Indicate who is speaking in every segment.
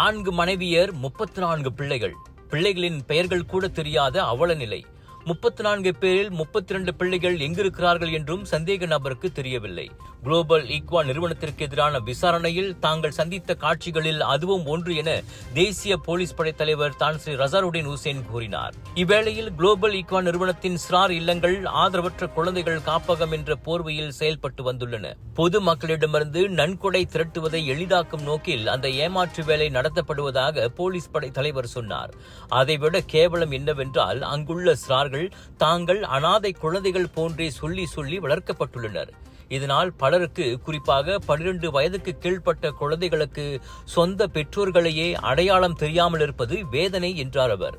Speaker 1: 4 மனைவியர் 34 பிள்ளைகள். பிள்ளைகளின் பெயர்கள் கூட தெரியாத அவல நிலை. 34 பேரில் 32 பிள்ளைகள் எங்கிருக்கிறார்கள் என்றும் சந்தேக நபருக்கு தெரியவில்லை. குளோபல் ஈக்வா நிறுவனத்திற்கு எதிரான விசாரணையில் தாங்கள் சந்தித்த காட்சிகளில் அதுவும் ஒன்று என தேசிய போலீஸ் படை தலைவர் தான் ஸ்ரீ ரசாருடின் ஹுசேன் கூறினார். இவ்வேளையில் குளோபல் ஈக்வா நிறுவனத்தின் சிறார் இல்லங்கள் ஆதரவற்ற குழந்தைகள் காப்பகம் என்ற போர்வையில் செயல்பட்டு வந்துள்ளன. பொது மக்களிடமிருந்து நன்கொடை திரட்டுவதை எளிதாக்கும் நோக்கில் அந்த ஏமாற்று வேலை நடத்தப்படுவதாக போலீஸ் படை தலைவர் சொன்னார். அதைவிட கேவலம் என்னவென்றால் அங்குள்ள சிறார்கள் தாங்கள் அனாதை குழந்தைகள் போன்றே சொல்லி வளர்க்கப்பட்டுள்ளனர். இதனால் பலருக்கு, குறிப்பாக 12 வயதுக்கு கீழ்ப்பட்ட குழந்தைகளுக்கு சொந்த பெற்றோர்களையே அடையாளம் தெரியாமல் இருப்பது வேதனை என்றார் அவர்.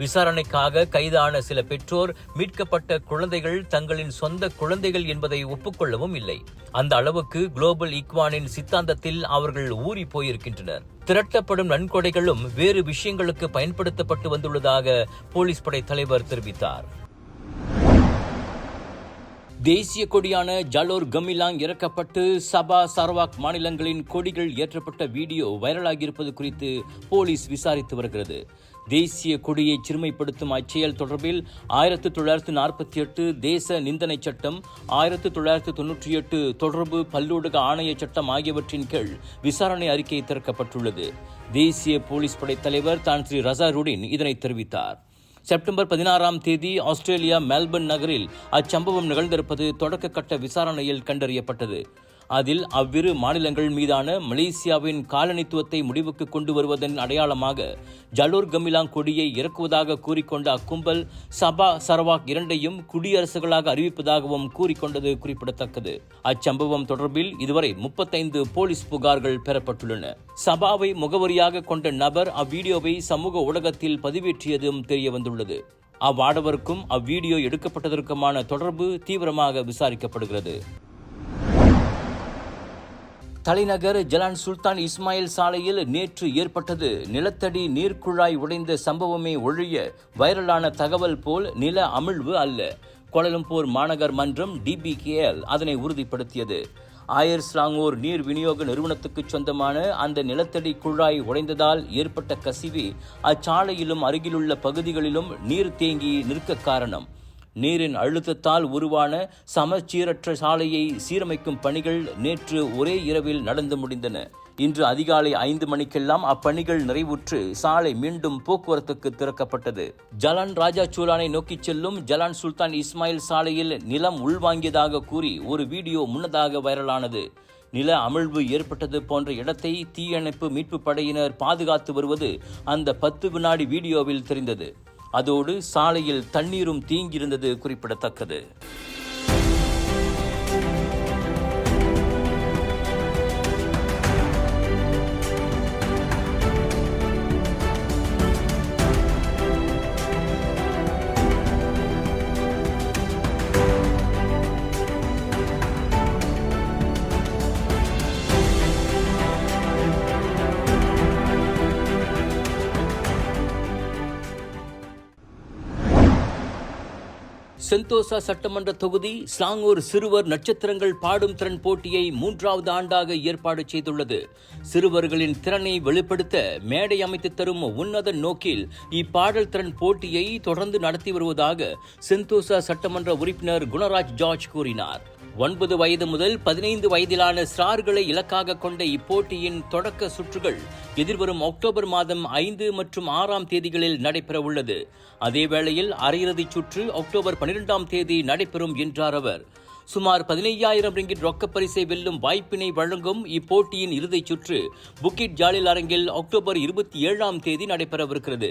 Speaker 1: விசாரணைக்காக கைதான சில பெற்றோர் மீட்கப்பட்ட குழந்தைகள் தங்களின் சொந்த குழந்தைகள் என்பதை ஒப்புக்கொள்ளவும் இல்லை. அந்த அளவுக்கு குளோபல் ஈக்வானின் சித்தாந்தத்தில் அவர்கள் ஊறி போயிருக்கின்றனர். திரட்டப்படும் நன்கொடைகளும் வேறு விஷயங்களுக்கு பயன்படுத்தப்பட்டு வந்துள்ளதாக போலீஸ் படை தலைவர் தெரிவித்தார். தேசிய கொடியான ஜலோர் கமிலாங் இறக்கப்பட்டு சபா சரவாக் மாநிலங்களின் கொடிகள் ஏற்றப்பட்ட வீடியோ வைரலாகியிருப்பது குறித்து போலீஸ் விசாரித்து வருகிறது. தேசிய கொடியை சிறுமைப்படுத்தும் அச்செயல் தொடர்பில் 1948 தேச நிந்தனை சட்டம், 1998 தொடர்பு பல்லூடக ஆணைய சட்டம் ஆகியவற்றின் கீழ் விசாரணை அறிக்கை திறக்கப்பட்டுள்ளது. தேசிய போலீஸ் படை தலைவர் தான் ஸ்ரீ ரசாருடின் இதனை தெரிவித்தார். செப்டம்பர் 16ஆம் தேதி ஆஸ்திரேலியா மெல்பர்ன் நகரில் அச்சம்பவம் நிகழ்ந்திருப்பது தொடக்க கட்ட விசாரணையில் கண்டறியப்பட்டது. அதில் அவ்விரு மாநிலங்கள் மீதான மலேசியாவின் காலனித்துவத்தை முடிவுக்கு கொண்டு வருவதன் அடையாளமாக ஜலோர் கமிலாங் கொடியை இறக்குவதாக கூறிக்கொண்ட அக்கும்பல் சபா சரவாக் இரண்டையும் குடியரசுகளாக அறிவிப்பதாகவும் கூறிக்கொண்டது குறிப்பிடத்தக்கது. அச்சம்பவம் தொடர்பில் இதுவரை 35 போலீஸ் புகார்கள் பெறப்பட்டுள்ளன. சபாவை முகவரியாக கொண்ட நபர் அவ்வீடியோவை சமூக ஊடகத்தில் பதிவேற்றியதும் தெரியவந்துள்ளது. அவ்வாடவருக்கும் அவ்வீடியோ எடுக்கப்பட்டதற்குமான தொடர்பு தீவிரமாக விசாரிக்கப்படுகிறது. தலைநகர் ஜலான் சுல்தான் இஸ்மாயில் சாலையில் நேற்று ஏற்பட்டது நிலத்தடி நீர்க்குழாய் உடைந்த சம்பவமே ஒழிய வைரலான தகவல் போல் நில அமிழ்வு அல்ல. கோலாலம்பூர் மாநகர் மன்றம் DBKL அதனை உறுதிப்படுத்தியது. ஆயர் ஸ்லாங்கூர் நீர் விநியோக நிறுவனத்துக்கு சொந்தமான அந்த நிலத்தடி குழாய் உடைந்ததால் ஏற்பட்ட கசிவே அச்சாலையிலும் அருகிலுள்ள பகுதிகளிலும் நீர் தேங்கி நிற்க காரணம். நீரின் அழுத்தத்தால் உருவான சமச்சீரற்ற சாலையை சீரமைக்கும் பணிகள் நேற்று ஒரே இரவில் நடந்து முடிந்தன. இன்று அதிகாலை 5 மணிக்கெல்லாம் அப்பணிகள் நிறைவுற்று சாலை மீண்டும் போக்குவரத்துக்கு திறக்கப்பட்டது. ஜலான் ராஜா சூலானை நோக்கி செல்லும் ஜலான் சுல்தான் இஸ்மாயில் சாலையில் நிலம் உள்வாங்கியதாக கூறி ஒரு வீடியோ முன்னதாக வைரலானது. நில அமிழ்வு ஏற்பட்டது போன்ற இடத்தை தீயணைப்பு மீட்பு படையினர் பாதுகாத்து வருவது அந்த 10 வினாடி வீடியோவில் தெரிந்தது. அதோடு சாலையில் தண்ணீரும் தேங்கியிருந்தது குறிப்பிடத்தக்கது. செந்தோசா சட்டமன்ற தொகுதி ஸ்லாங்கூர் சிறுவர் நட்சத்திரங்கள் பாடும் திறன் போட்டியை 3வது ஆண்டாக ஏற்பாடு செய்துள்ளது. சிறுவர்களின் திறனை வெளிப்படுத்த மேடை அமைத்து தரும் உன்னத நோக்கில் இப்பாடல் திறன் போட்டியை தொடர்ந்து நடத்தி வருவதாக செந்தோசா சட்டமன்ற உறுப்பினர் குணராஜ் ஜார்ஜ் கூறினார். 9 வயது முதல் 15 வயதிலான சிறார்களை இலக்காக கொண்ட இப்போட்டியின் தொடக்க சுற்றுகள் எதிர்வரும் அக்டோபர் மாதம் 5 மற்றும் 6ஆம் தேதிகளில் நடைபெற உள்ளது. அதேவேளையில் அரையிறுதிச் சுற்று அக்டோபர் 12ஆம் தேதி நடைபெறும் என்றார் அவர். சுமார் 15,000 ரிங்கிட் ரொக்கப் பரிசை வெல்லும் வாய்ப்பினை வழங்கும் இப்போட்டியின் இறுதிச் சுற்று புக்கிட் ஜாலில் அரங்கில் அக்டோபர் 27ஆம் தேதி நடைபெறவிருக்கிறது.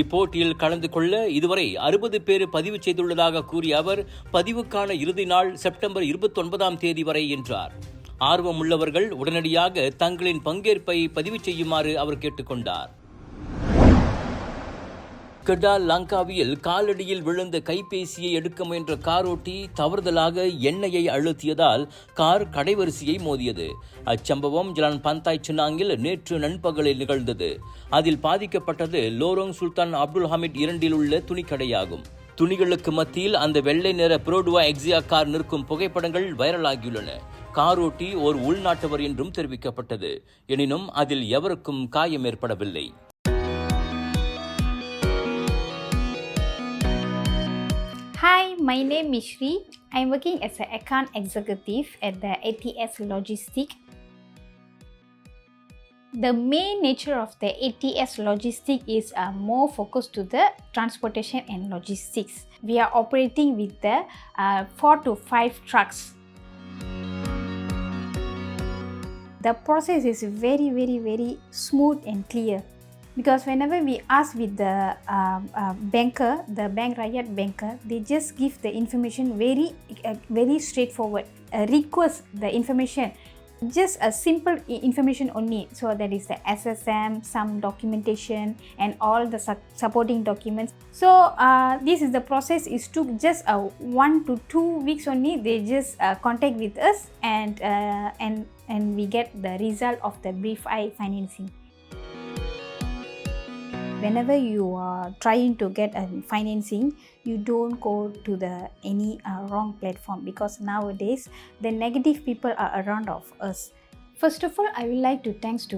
Speaker 1: இப்போட்டியில் கலந்து கொள்ள இதுவரை 60 பேர் பதிவு செய்துள்ளதாக கூறிய அவர், பதிவுக்கான இறுதி நாள் செப்டம்பர் 29ஆம் தேதி வரை என்றார். ஆர்வமுள்ளவர்கள் உடனடியாக தங்களின் பங்கேற்பை பதிவு செய்யுமாறு அவர் கேட்டுக்கொண்டார். கெடால் லங்காவியில் காலடியில் விழுந்த கைபேசியை எடுக்க முயன்ற காரோட்டி தவறுதலாக எண்ணெயை அழுத்தியதால் கார் கடைவரிசையை மோதியது. அச்சம்பவம் ஜலான் பந்தாய் சின்னாங்கில் நேற்று நண்பகலில் நிகழ்ந்தது. அதில் பாதிக்கப்பட்டது லோரோங் சுல்தான் அப்துல் ஹமீட் 2 உள்ள துணிக்கடையாகும். துணிகளுக்கு மத்தியில் அந்த வெள்ளை நிற புரோடுவா எக்ஸியா கார் நிற்கும் புகைப்படங்கள் வைரலாகியுள்ளன. காரோட்டி ஓர் உள்நாட்டவர் என்றும் தெரிவிக்கப்பட்டது. எனினும் அதில் எவருக்கும் காயம் ஏற்படவில்லை.
Speaker 2: Hi, my name is Shri. I'm working as an account executive at the ATS Logistics. The main nature of the ATS Logistics is more focused to the transportation and logistics. We are operating with the 4 to 5 trucks. The process is very smooth and clear. Because whenever we ask with the banker, the Bank Rakyat banker, they just give the information very straightforward. Request the information, just a simple information only. So that is the SSM, some documentation, and all the supporting documents. So this is the process. It took just 1 to 2 weeks only. They just contact with us, and we get the result of the Brief I financing. Whenever you are trying to get a financing, you don't go to any wrong platform, because nowadays the negative people are around of us. First of all, I would like to thanks to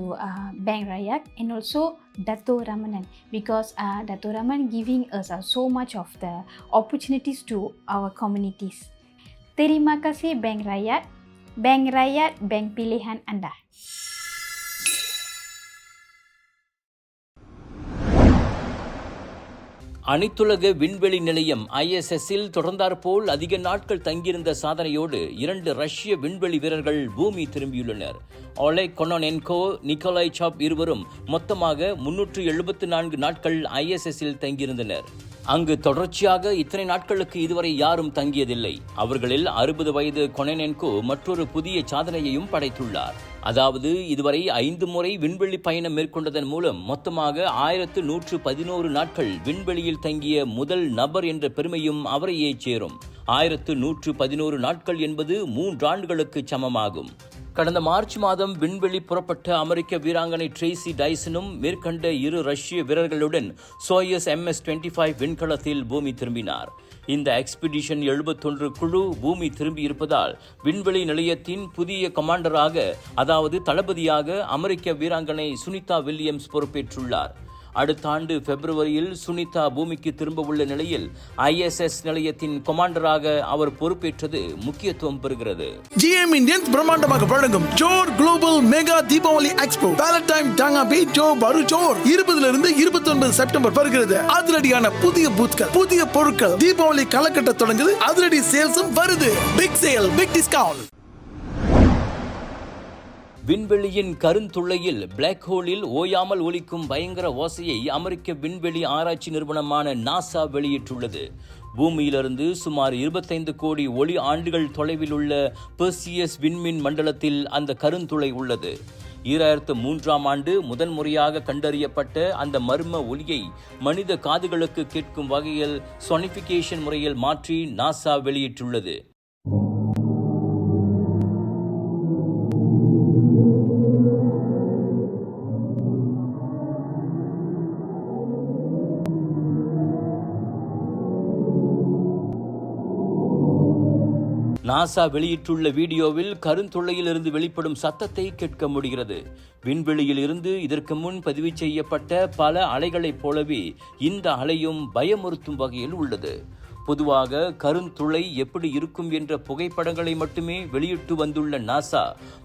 Speaker 2: Bank Rakyat and also Dato Ramanan, because Dato Raman giving us so much of the opportunities to our communities. Terima kasih Bank Rakyat. Bank Rakyat, bank pilihan anda.
Speaker 1: அனைத்துலக விண்வெளி நிலையம் ISS-இல் தொடர்ந்தாற்போல் அதிக நாட்கள் தங்கியிருந்த சாதனையோடு 2 ரஷ்ய விண்வெளி வீரர்கள் பூமி திரும்பியுள்ளனர். ஒலெக் கொனோனென்கோ, நிக்கோலாய் சாப் இருவரும் மொத்தமாக 374 நாட்கள் ISS-இல் தங்கியிருந்தனர். அங்கு தொடர்ச்சியாக இத்தனை நாட்களுக்கு இதுவரை யாரும் தங்கியதில்லை. அவர்களில் 60 வயது கொனோனென்கோ மற்றொரு புதிய சாதனையையும் படைத்துள்ளார். அதாவது இதுவரை 5 முறை விண்வெளி பயணம் மேற்கொண்டதன் மூலம் மொத்தமாக 1111 நாட்கள் விண்வெளியில் தங்கிய முதல் நபர் என்ற பெருமையும் அவரையே சேரும். 1111 நாட்கள் என்பது 3 ஆண்டுகளுக்கு சமமாகும். கடந்த மார்ச் மாதம் விண்வெளி புறப்பட்ட அமெரிக்க வீராங்கனை ட்ரேசி டைசனும் மேற்கண்ட 2 ரஷ்ய வீரர்களுடன் சோயஸ் MS-25 விண்கலத்தில் பூமி திரும்பினார். இந்த எக்ஸ்பிடிஷன் 71 குழு பூமி திரும்பி இருப்பதால் விண்வெளி நிலையத்தின் புதிய கமாண்டராக, அதாவது தளபதியாக அமெரிக்க வீராங்கனை சுனிதா வில்லியம்ஸ் பொறுப்பேற்றுள்ளார். அடுத்த ஆண்டு பிப்ரவரியில் சுனிதா பூமிக்கு திரும்ப உள்ள நிலையில் ISS நிலையத்தின் கமாண்டராக அவர் பொறுப்பேற்றது முக்கியத்துவம் பெறுகிறது.
Speaker 3: GM இந்தியன்ஸ் பிரம்மாண்டமாக வழங்கும் ஜோர் global mega Deepavali expo valentine டாங்காபி ஜோ பரு ஜோர் 20 29 செப்டம்பர் வருகிறது. அதிரடியான புதிய பூத்கள், புதிய பொருட்கள், தீபாவளி காலகட்ட தொடங்குது. அதிரடி சேல்ஸும் வருது. Big sale, big discount.
Speaker 1: விண்வெளியின் கருந்துளையில் பிளாக் ஹோலில் ஓயாமல் ஒலிக்கும் பயங்கர ஓசையை அமெரிக்க விண்வெளி ஆராய்ச்சி நிறுவனமான நாசா வெளியிட்டுள்ளது. பூமியிலிருந்து சுமார் 25 கோடி ஒளி ஆண்டுகள் தொலைவில் உள்ள பெர்சியஸ் விண்மீன் மண்டலத்தில் அந்த கருந்துளை உள்ளது. 2003ஆம் ஆண்டு முதன்முறையாக கண்டறியப்பட்ட அந்த மர்ம ஒலியை மனித காதுகளுக்கு கேட்கும் வகையில் சொனிஃபிகேஷன் முறையில் மாற்றி நாசா வெளியிட்டுள்ளது. நாசா வெளியிட்டுள்ள வீடியோவில் கருந்துளையில் இருந்து வெளிப்படும் சத்தத்தை கேட்க முடிகிறது. விண்வெளியில் இருந்து இதற்கு முன் பதிவு செய்யப்பட்ட பல அலைகளைப் போலவே இந்த அலையும் பயமுறுத்தும் வகையில் உள்ளது. பொதுவாக கருந்துளை எப்படி இருக்கும் என்ற புகைப்படங்களை மட்டுமே வெளியிட்டு வந்துள்ள நாசா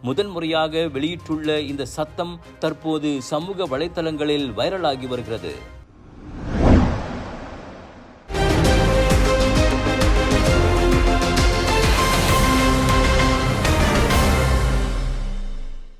Speaker 1: முதன்முறையாக வெளியிட்டுள்ள இந்த சத்தம் தற்போது சமூக வலைத்தளங்களில் வைரலாகி வருகிறது.